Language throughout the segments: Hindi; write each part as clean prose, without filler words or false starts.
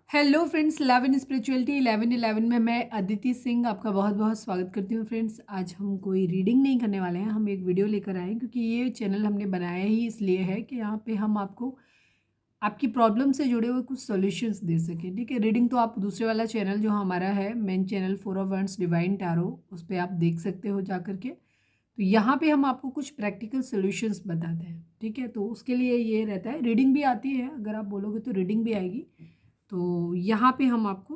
हेलो फ्रेंड्स, 11 स्पिरिचुअलिटी 11 में मैं अदिति सिंह आपका बहुत बहुत स्वागत करती हूँ। फ्रेंड्स, आज हम कोई रीडिंग नहीं करने वाले हैं, हम एक वीडियो लेकर आए हैं क्योंकि ये चैनल हमने बनाया ही इसलिए है कि यहाँ पे हम आपको आपकी प्रॉब्लम से जुड़े हुए कुछ सॉल्यूशंस दे सकें। ठीक है, रीडिंग तो आप दूसरे वाला चैनल जो हमारा है main channel 4 of wands divine tarot, उस पर आप देख सकते हो जा करके। तो यहाँ पे हम आपको कुछ प्रैक्टिकल सॉल्यूशंस बताते हैं। ठीक है, तो उसके लिए ये रहता है, रीडिंग भी आती है, अगर आप बोलोगे तो रीडिंग भी आएगी। तो यहाँ पे हम आपको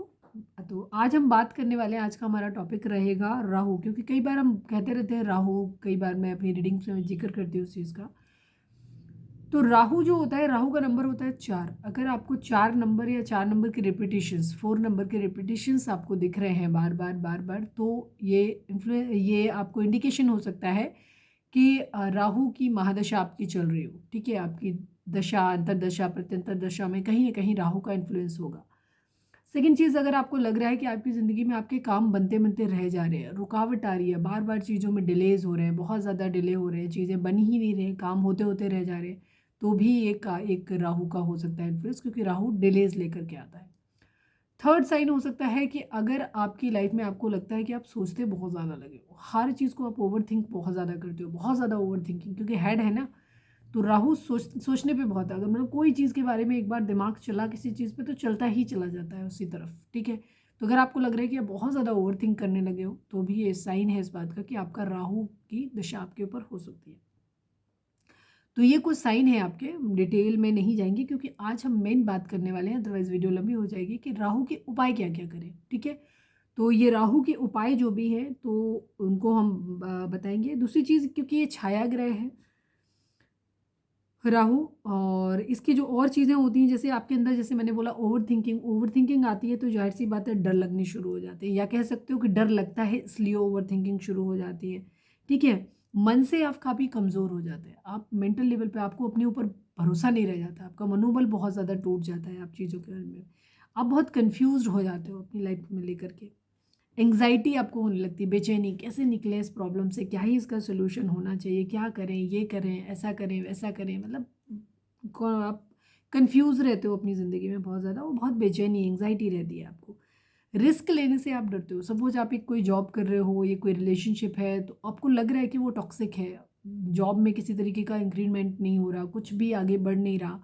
तो आज हम बात करने वाले हैं, आज का हमारा टॉपिक रहेगा राहु, क्योंकि कई बार हम कहते रहते हैं राहु, कई बार मैं अपनी रीडिंग्स में जिक्र करती हूँ उस चीज़ का। तो राहु जो होता है, राहु का नंबर होता है 4। अगर आपको 4 नंबर या 4 नंबर के रिपीटिशंस, 4 नंबर के रिपीटिशंस आपको दिख रहे हैं बार बार बार बार, तो ये आपको इंडिकेशन हो सकता है कि राहु की महादशा आपकी चल रही हो। ठीक है, आपकी दशा, अंतरदशा, प्रत्यंतर दशा में कहीं ना कहीं राहु का इन्फ्लुएंस होगा। सेकंड चीज़, अगर आपको लग रहा है कि आपकी ज़िंदगी में आपके काम बनते बनते रह जा रहे हैं, रुकावट आ रही है, बार बार चीज़ों में डिलेज हो रहे हैं, बहुत ज़्यादा डिले हो रहे हैं, चीज़ें बन ही नहीं रही, काम होते होते रह जा रहे हैं, तो भी एक राहु का हो सकता है इन्फ्लुएंस, क्योंकि राहु डिलेज लेकर के आता है। थर्ड साइन हो सकता है कि अगर आपकी लाइफ में आपको लगता है कि आप सोचते बहुत ज़्यादा लगे हो, हर चीज़ को आप ओवर थिंक बहुत ज़्यादा करते हो, बहुत ज़्यादा ओवर थिंकिंग, क्योंकि हेड है ना, तो राहु सोचने पे बहुत है। अगर मतलब कोई चीज़ के बारे में एक बार दिमाग चला किसी चीज़ पे, तो चलता ही चला जाता है उसी तरफ। ठीक है, तो अगर आपको लग रहा है कि आप बहुत ज़्यादा ओवर थिंक करने लगे हो, तो भी ये साइन है इस बात का कि आपका राहु की दशा आपके ऊपर हो सकती है। तो ये कुछ साइन है आपके, डिटेल में नहीं जाएंगे क्योंकि आज हम मेन बात करने वाले हैं, अदरवाइज वीडियो लंबी हो जाएगी, कि राहु के उपाय क्या क्या करें। ठीक है, तो ये राहु के उपाय जो भी हैं तो उनको हम बताएंगे। दूसरी चीज़, क्योंकि ये छाया ग्रह है राहु, और इसकी जो और चीज़ें होती हैं, जैसे आपके अंदर, जैसे मैंने बोला ओवर थिंकिंग आती है, तो जाहिर सी बात है डर लगनी शुरू हो जाती है, या कह सकते हो कि डर लगता है इसलिए ओवर थिंकिंग शुरू हो जाती है। ठीक है, मन से आप काफ़ी कमज़ोर हो जाते हैं, आप मेंटल लेवल पे आपको अपने ऊपर भरोसा नहीं रह जाता, आपका मनोबल बहुत ज़्यादा टूट जाता है, आप चीज़ों के बारे में आप बहुत कन्फ्यूज़ हो जाते हो अपनी लाइफ में लेकर के। एंग्जाइटी आपको होने लगती है, बेचैनी, कैसे निकलें इस प्रॉब्लम से, क्या ही इसका सोल्यूशन होना चाहिए, क्या करें, ये करें, ऐसा करें, वैसा करें, मतलब आप कंफ्यूज रहते हो अपनी ज़िंदगी में बहुत ज़्यादा, वो बहुत बेचैनी, एंग्जाइटी रहती है आपको। रिस्क लेने से आप डरते हो। सपोज आप एक कोई जॉब कर रहे हो, ये कोई रिलेशनशिप है, तो आपको लग रहा है कि वो टॉक्सिक है, जॉब में किसी तरीके का इंक्रीमेंट नहीं हो रहा, कुछ भी आगे बढ़ नहीं रहा,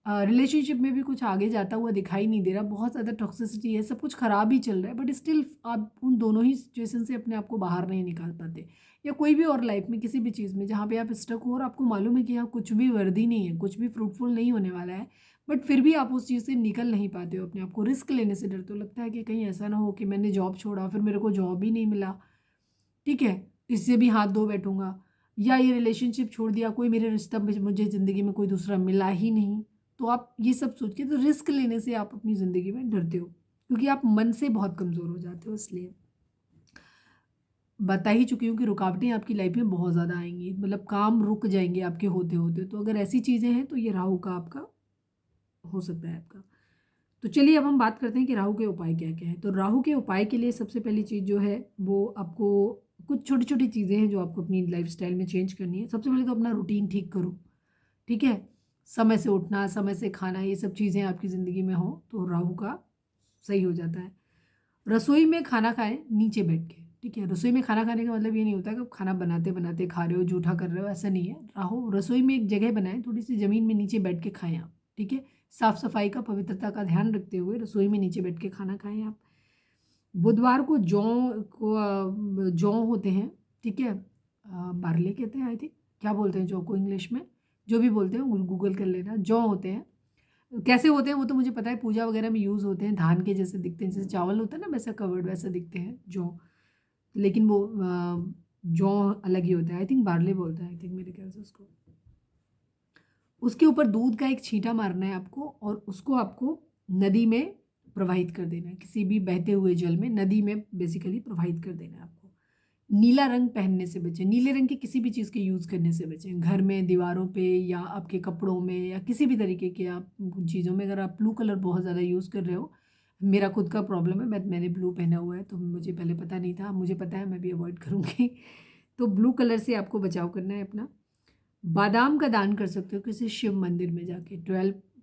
रिलेशनशिप में भी कुछ आगे जाता हुआ दिखाई नहीं दे रहा, बहुत ज़्यादा टॉक्सिसिटी है, सब कुछ ख़राब ही चल रहा है, बट स्टिल आप उन दोनों ही सिचुएशन से अपने आप को बाहर नहीं निकाल पाते। या कोई भी और लाइफ में किसी भी चीज़ में जहाँ पे आप स्टक हो और आपको मालूम है कि यहाँ कुछ भी वर्दी नहीं है, कुछ भी फ्रूटफुल नहीं होने वाला है, बट फिर भी आप उस चीज़ से निकल नहीं पाते हो, अपने आप को रिस्क लेने से डरते हो। लगता है कि कहीं ऐसा ना हो कि मैंने जॉब छोड़ा फिर मेरे को जॉब ही नहीं मिला, ठीक है, इससे भी हाथ धो बैठूंगा, या ये रिलेशनशिप छोड़ दिया, कोई मेरे रिश्ता में मुझे ज़िंदगी में कोई दूसरा मिला ही नहीं। तो आप ये सब सोच के, तो रिस्क लेने से आप अपनी ज़िंदगी में डरते हो, क्योंकि आप मन से बहुत कमज़ोर हो जाते हो। इसलिए बता ही चुकी हूँ कि रुकावटें आपकी लाइफ में बहुत ज़्यादा आएंगी, मतलब काम रुक जाएंगे आपके होते होते। तो अगर ऐसी चीज़ें हैं तो ये राहु का आपका हो सकता है आपका। तो चलिए अब हम बात करते हैं कि राहु के उपाय क्या क्या है। तो राहु के उपाय के लिए सबसे पहली चीज़ जो है, वो आपको कुछ छोटी छोटी चीज़ें हैं जो आपको अपनी लाइफस्टाइल में चेंज करनी है। सबसे पहले तो अपना रूटीन ठीक करो। ठीक है, समय से उठना, समय से खाना, ये सब चीज़ें आपकी ज़िंदगी में हो तो राहु का सही हो जाता है। रसोई में खाना खाएं नीचे बैठ के। ठीक है, रसोई में खाना खाने का मतलब ये नहीं होता कि आप खाना बनाते बनाते खा रहे हो, जूठा कर रहे हो, ऐसा नहीं है। राहु रसोई में एक जगह बनाएं, थोड़ी सी ज़मीन में नीचे बैठ के खाएं आप। ठीक है, साफ सफाई का, पवित्रता का ध्यान रखते हुए रसोई में नीचे बैठ के खाना खाएं आप। बुधवार को जौ होते हैं, ठीक है, बार्ले कहते हैं आई थिंक, क्या बोलते हैं जौ को इंग्लिश में, जो भी बोलते हैं गूगल कर लेना। जौ होते हैं, कैसे होते हैं वो तो मुझे पता है, पूजा वगैरह में यूज़ होते हैं, धान के जैसे दिखते हैं, जैसे चावल होता है ना वैसा कवर्ड वैसा दिखते हैं जौ, लेकिन वो जौ अलग ही होता है। आई थिंक बार्ले बोलते हैं, आई थिंक, मेरे ख्याल से उसको। उसके ऊपर दूध का एक छींटा मारना है आपको, और उसको आपको नदी में प्रवाहित कर देना है, किसी भी बहते हुए जल में, नदी में बेसिकली प्रवाहित कर देना है आपको। नीला रंग पहनने से बचें, नीले रंग की किसी भी चीज़ के यूज़ करने से बचें, घर में दीवारों पे या आपके कपड़ों में या किसी भी तरीके के आप चीज़ों में। अगर आप ब्लू कलर बहुत ज़्यादा यूज़ कर रहे हो, मेरा खुद का प्रॉब्लम है, मैंने ब्लू पहना हुआ है, तो मुझे पहले पता नहीं था, मुझे पता है, मैं भी अवॉइड करूँगी। तो ब्लू कलर से आपको बचाव करना है अपना। बादाम का दान कर सकते हो किसी शिव मंदिर में जाके,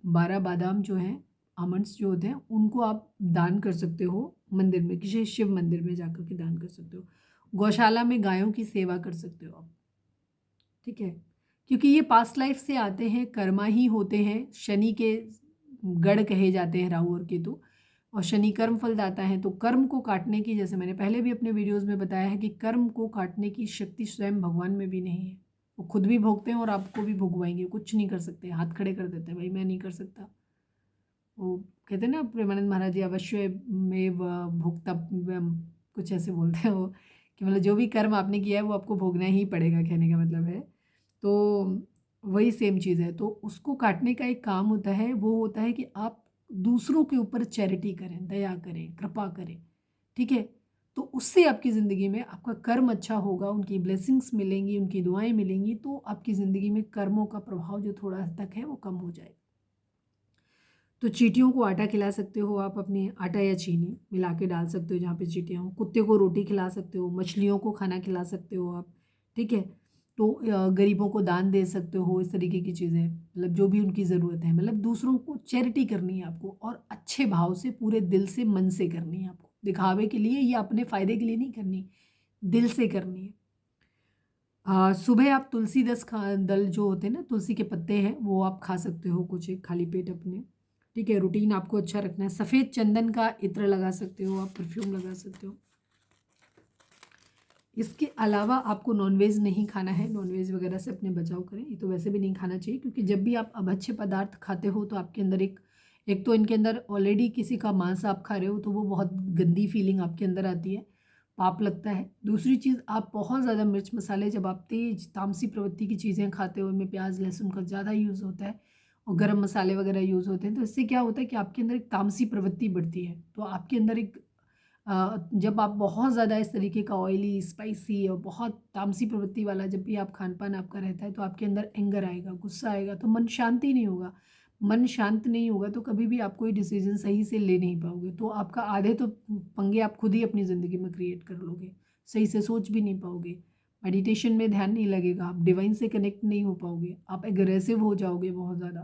12 बादाम जो हैं आमंड्स जो होते हैं उनको आप दान कर सकते हो मंदिर में, किसी शिव मंदिर में जाकर के दान कर सकते हो। गौशाला में गायों की सेवा कर सकते हो आप, ठीक है, क्योंकि ये पास्ट लाइफ से आते हैं, कर्मा ही होते हैं, शनि के गढ़ कहे जाते हैं राहु और केतु, और शनि कर्म फलदाता है। तो कर्म को काटने की, जैसे मैंने पहले भी अपने वीडियोस में बताया है कि कर्म को काटने की शक्ति स्वयं भगवान में भी नहीं है। वो खुद भी भोगते हैं और आपको भी भोगवाएंगे, कुछ नहीं कर सकते, हाथ खड़े कर देते हैं, भाई मैं नहीं कर सकता। वो कहते हैं ना प्रेमानंद महाराज जी, अवश्य में भुगता, कुछ ऐसे बोलते हैं वो, कि मतलब जो भी कर्म आपने किया है वो आपको भोगना ही पड़ेगा, कहने का मतलब है। तो वही सेम चीज़ है। तो उसको काटने का एक काम होता है, वो होता है कि आप दूसरों के ऊपर चैरिटी करें, दया करें, कृपा करें, ठीक है। तो उससे आपकी ज़िंदगी में आपका कर्म अच्छा होगा, उनकी ब्लेसिंग्स मिलेंगी, उनकी दुआएं मिलेंगी, तो आपकी ज़िंदगी में कर्मों का प्रभाव जो थोड़ा हद तक है वो कम हो जाएगा। तो चींटियों को आटा खिला सकते हो आप, अपने आटा या चीनी मिला के डाल सकते हो जहाँ पे चींटियाँ हो। कुत्ते को रोटी खिला सकते हो, मछलियों को खाना खिला सकते हो आप, ठीक है। तो गरीबों को दान दे सकते हो, इस तरीके की चीज़ें, मतलब जो भी उनकी ज़रूरत है, मतलब दूसरों को चैरिटी करनी है आपको, और अच्छे भाव से, पूरे दिल से, मन से करनी है आपको, दिखावे के लिए या अपने फ़ायदे के लिए नहीं करनी, दिल से करनी है। सुबह आप तुलसी दल जो होते हैं ना, तुलसी के पत्ते हैं, वो आप खा सकते हो कुछ एक खाली पेट अपने, ठीक है। रूटीन आपको अच्छा रखना है। सफ़ेद चंदन का इत्र लगा सकते हो आप, परफ्यूम लगा सकते हो। इसके अलावा आपको नॉनवेज नहीं खाना है, नॉनवेज वगैरह से अपने बचाव करें, ये तो वैसे भी नहीं खाना चाहिए, क्योंकि जब भी आप अभक्ष्य पदार्थ खाते हो तो आपके अंदर एक तो इनके अंदर ऑलरेडी किसी का मांस आप खा रहे हो, तो वो बहुत गंदी फीलिंग आपके अंदर आती है, पाप लगता है। दूसरी चीज़, आप बहुत ज़्यादा मिर्च मसाले, जब आप तेज तामसी प्रवृत्ति की चीज़ें खाते हो, इनमें प्याज लहसुन का ज़्यादा यूज़ होता है और गरम मसाले वगैरह यूज़ होते हैं, तो इससे क्या होता है कि आपके अंदर एक तामसी प्रवृत्ति बढ़ती है। तो आपके अंदर एक जब आप बहुत ज़्यादा इस तरीके का ऑयली, स्पाइसी और बहुत तामसी प्रवृत्ति वाला जब भी आप खान-पान आपका रहता है, तो आपके अंदर एंगर आएगा, गुस्सा आएगा, तो मन शांति नहीं होगा। मन शांत नहीं होगा तो कभी भी आप कोई डिसीज़न सही से ले नहीं पाओगे। तो आपका आधे तो पंगे आप खुद ही अपनी ज़िंदगी में क्रिएट कर लोगे, सही से सोच भी नहीं पाओगे, मेडिटेशन में ध्यान नहीं लगेगा, आप डिवाइन से कनेक्ट नहीं हो पाओगे, आप एग्रेसिव हो जाओगे बहुत ज़्यादा।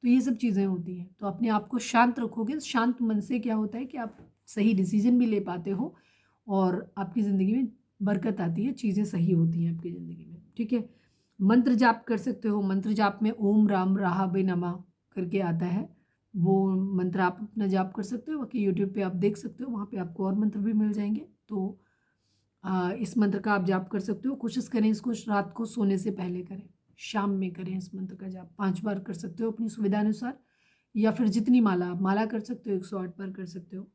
तो ये सब चीज़ें होती हैं। तो अपने आप को शांत रखोगे, शांत मन से क्या होता है कि आप सही डिसीजन भी ले पाते हो और आपकी ज़िंदगी में बरकत आती है, चीज़ें सही होती हैं आपकी ज़िंदगी में, ठीक है। मंत्र जाप कर सकते हो। मंत्र जाप में ओम राम राहाबे नमः करके आता है, वो मंत्र आप अपना जाप कर सकते हो। बाकी यूट्यूब पे आप देख सकते हो, वहाँ पे आपको और मंत्र भी मिल जाएंगे। तो इस मंत्र का आप जाप कर सकते हो। कोशिश करें इसको रात को सोने से पहले करें, शाम में करें इस मंत्र का जाप। 5 बार कर सकते हो अपनी सुविधा अनुसार, या फिर जितनी माला कर सकते हो, 108 बार कर सकते हो।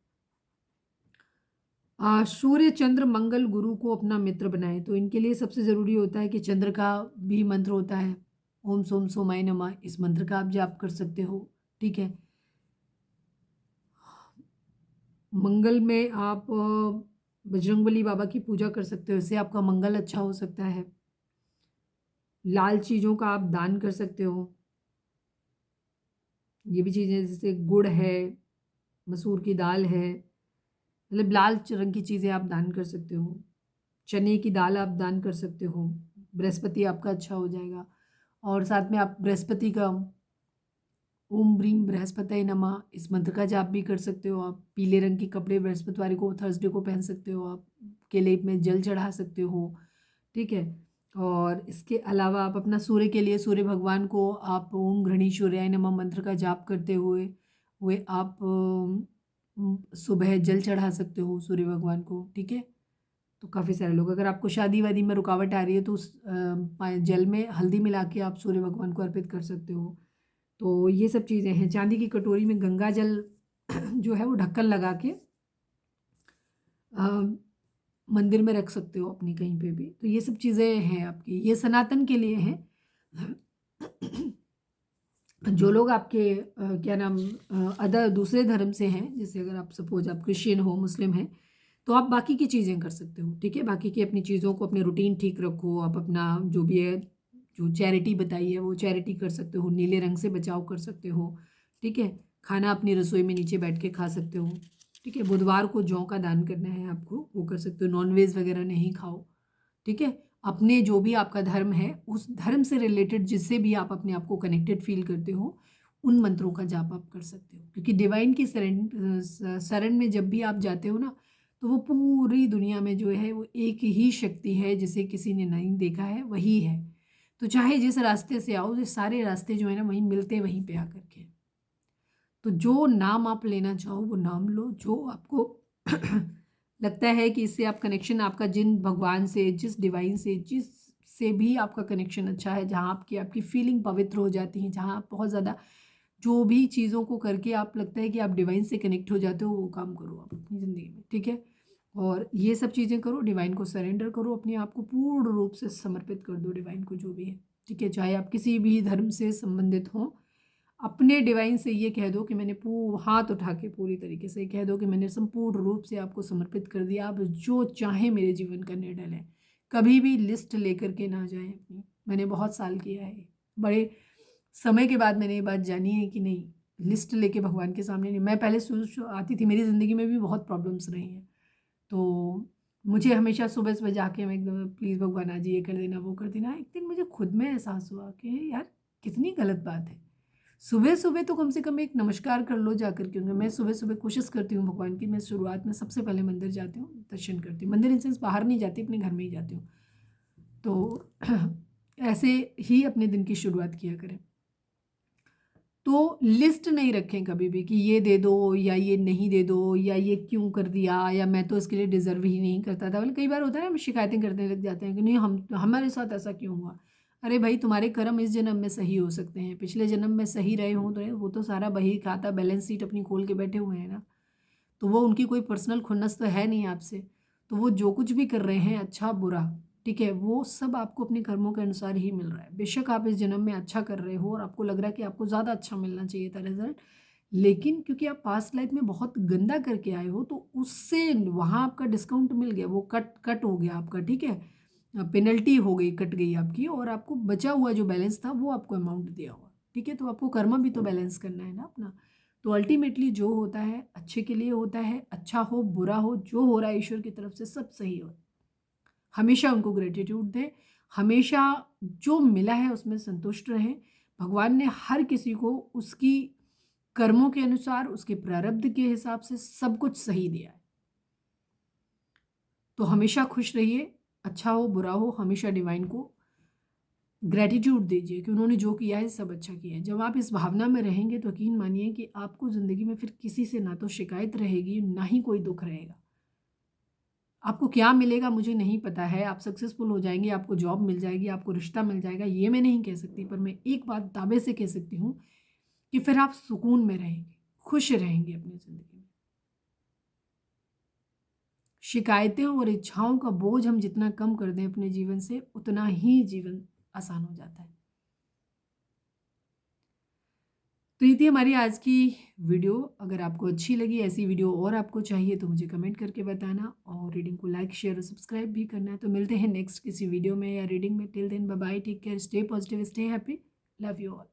सूर्य, चंद्र, मंगल, गुरु को अपना मित्र बनाएं। तो इनके लिए सबसे ज़रूरी होता है कि चंद्र का भी मंत्र होता है, ओम सोम सोमाय नमः, इस मंत्र का आप जाप कर सकते हो, ठीक है। मंगल में आप बजरंगबली बाबा की पूजा कर सकते हो, इससे आपका मंगल अच्छा हो सकता है। लाल चीज़ों का आप दान कर सकते हो, ये भी चीज़ें जैसे गुड़ है, मसूर की दाल है, मतलब लाल रंग की चीज़ें आप दान कर सकते हो। चने की दाल आप दान कर सकते हो, बृहस्पति आपका अच्छा हो जाएगा। और साथ में आप बृहस्पति का ओम ब्रीम बृहस्पतये नमः इस मंत्र का जाप भी कर सकते हो आप। पीले रंग के कपड़े बृहस्पतिवार को, थर्सडे को पहन सकते हो आप। केले में जल चढ़ा सकते हो, ठीक है। और इसके अलावा आप अपना सूर्य के लिए, सूर्य भगवान को आप ओम घृणी सूर्याय नमः मंत्र का जाप करते हुए आप सुबह जल चढ़ा सकते हो सूर्य भगवान को, ठीक है। तो काफ़ी सारे लोग, अगर आपको शादी वादी में रुकावट आ रही है तो उस जल में हल्दी मिला के आप सूर्य भगवान को अर्पित कर सकते हो। तो ये सब चीज़ें हैं। चांदी की कटोरी में गंगा जल जो है वो ढक्कन लगा के मंदिर में रख सकते हो अपनी कहीं पे भी। तो ये सब चीज़ें हैं आपकी, ये सनातन के लिए हैं। जो लोग आपके क्या नाम अदर दूसरे धर्म से हैं, जैसे अगर आप सपोज आप क्रिश्चियन हो, मुस्लिम हैं, तो आप बाकी की चीज़ें कर सकते हो, ठीक है। बाकी की अपनी चीज़ों को, अपने रूटीन ठीक रखो, आप अपना जो भी है, जो चैरिटी बताई है वो चैरिटी कर सकते हो, नीले रंग से बचाव कर सकते हो, ठीक है। खाना अपनी रसोई में नीचे बैठ के खा सकते हो, ठीक है। बुधवार को जौ का दान करना है आपको, वो कर सकते हो। नॉनवेज वगैरह नहीं खाओ, ठीक है। अपने जो भी आपका धर्म है, उस धर्म से रिलेटेड जिससे भी आप अपने आप को कनेक्टेड फील करते हो, उन मंत्रों का जाप आप कर सकते हो, क्योंकि डिवाइन की शरण में जब भी आप जाते हो ना, तो वो पूरी दुनिया में जो है वो एक ही शक्ति है जिसे किसी ने नहीं देखा है, वही है। तो चाहे जिस रास्ते से आओ, ये सारे रास्ते जो है ना वहीं मिलते, वहीं पे आकर के। तो जो नाम आप लेना चाहो वो नाम लो, जो आपको लगता है कि इससे आप कनेक्शन, आपका जिन भगवान से, जिस डिवाइन से, जिस से भी आपका कनेक्शन अच्छा है, जहाँ आपकी आपकी फीलिंग पवित्र हो जाती है, जहाँ आप बहुत ज़्यादा जो भी चीज़ों को करके आप लगता है कि आप डिवाइन से कनेक्ट हो जाते हो, वो काम करो आप अपनी ज़िंदगी में, ठीक है। और ये सब चीज़ें करो, डिवाइन को सरेंडर करो, अपने आप को पूर्ण रूप से समर्पित कर दो डिवाइन को, जो भी है, ठीक है। चाहे आप किसी भी धर्म से संबंधित हों, अपने डिवाइन से ये कह दो कि मैंने हाथ उठा के पूरी तरीके से कह दो कि मैंने संपूर्ण रूप से आपको समर्पित कर दिया, आप जो चाहे मेरे जीवन का निर्णय लें। कभी भी लिस्ट लेकर के ना जाएं अपनी। मैंने बहुत साल किया है, बड़े समय के बाद मैंने ये बात जानी है कि नहीं, लिस्ट लेके भगवान के सामने नहीं। मैं पहले सोच आती थी, मेरी ज़िंदगी में भी बहुत प्रॉब्लम्स रही हैं, तो मुझे हमेशा सुबह सुबह जाके मैं एकदम प्लीज़ भगवान आज ये कर देना, वो कर देना। एक दिन मुझे खुद में एहसास हुआ कि यार कितनी गलत बात है। सुबह सुबह तो कम से कम एक नमस्कार कर लो जाकर के। मैं सुबह सुबह कोशिश करती हूँ भगवान की, मैं शुरुआत में सबसे पहले मंदिर जाती हूँ, दर्शन करती हूँ। मंदिर इन सेंस बाहर नहीं जाती, अपने घर में ही जाती हूँ। तो ऐसे ही अपने दिन की शुरुआत किया करें। तो लिस्ट नहीं रखें कभी भी कि ये दे दो या ये नहीं दे दो, या ये क्यों कर दिया, या मैं तो इसके लिए डिज़र्व ही नहीं करता था। मतलब कई बार होता है ना, हम शिकायतें करने लग जाते हैं कि नहीं, हम हमारे साथ ऐसा क्यों हुआ। अरे भाई, तुम्हारे कर्म इस जन्म में सही हो सकते हैं, पिछले जन्म में सही रहे हों तो वो तो सारा बही खाता बैलेंस शीट अपनी खोल के बैठे हुए हैं ना। तो वो उनकी कोई पर्सनल खुन्नस तो है नहीं आपसे। तो वो जो कुछ भी कर रहे हैं, अच्छा बुरा, ठीक है, वो सब आपको अपने कर्मों के अनुसार ही मिल रहा है। बेशक आप इस जन्म में अच्छा कर रहे हो और आपको लग रहा है कि आपको ज़्यादा अच्छा मिलना चाहिए था रिजल्ट, लेकिन क्योंकि आप पास्ट लाइफ में बहुत गंदा करके आए हो, तो उससे वहाँ आपका डिस्काउंट मिल गया, वो कट कट हो गया आपका, ठीक है, पेनल्टी हो गई, कट गई आपकी, और आपको बचा हुआ जो बैलेंस था वो आपको अमाउंट दिया हुआ, ठीक है। तो आपको कर्म भी तो बैलेंस करना है ना अपना। तो अल्टीमेटली जो होता है अच्छे के लिए होता है, अच्छा हो बुरा हो, जो हो रहा है ईश्वर की तरफ से सब सही हो। हमेशा उनको ग्रेटिट्यूड दें, हमेशा जो मिला है उसमें संतुष्ट रहें। भगवान ने हर किसी को उसकी कर्मों के अनुसार, उसके प्रारब्ध के हिसाब से सब कुछ सही दिया है। तो हमेशा खुश रहिए, अच्छा हो बुरा हो, हमेशा डिवाइन को ग्रैटिट्यूड दीजिए कि उन्होंने जो किया है सब अच्छा किया है। जब आप इस भावना में रहेंगे तो यकीन मानिए कि आपको ज़िंदगी में फिर किसी से ना तो शिकायत रहेगी, ना ही कोई दुख रहेगा। आपको क्या मिलेगा मुझे नहीं पता है, आप सक्सेसफुल हो जाएंगे, आपको जॉब मिल जाएगी, आपको रिश्ता मिल जाएगा, ये मैं नहीं कह सकती, पर मैं एक बात दावे से कह सकती हूँ कि फिर आप सुकून में रहेंगे, खुश रहेंगे अपनी ज़िंदगी में। शिकायतें और इच्छाओं का बोझ हम जितना कम कर दें अपने जीवन से, उतना ही जीवन आसान हो जाता है। तो ये थी हमारी आज की वीडियो। अगर आपको अच्छी लगी, ऐसी वीडियो और आपको चाहिए तो मुझे कमेंट करके बताना, और रीडिंग को लाइक शेयर और सब्सक्राइब भी करना है। तो मिलते हैं नेक्स्ट किसी वीडियो में या रीडिंग में। Till then bye bye, take care, stay positive, stay happy, love you all.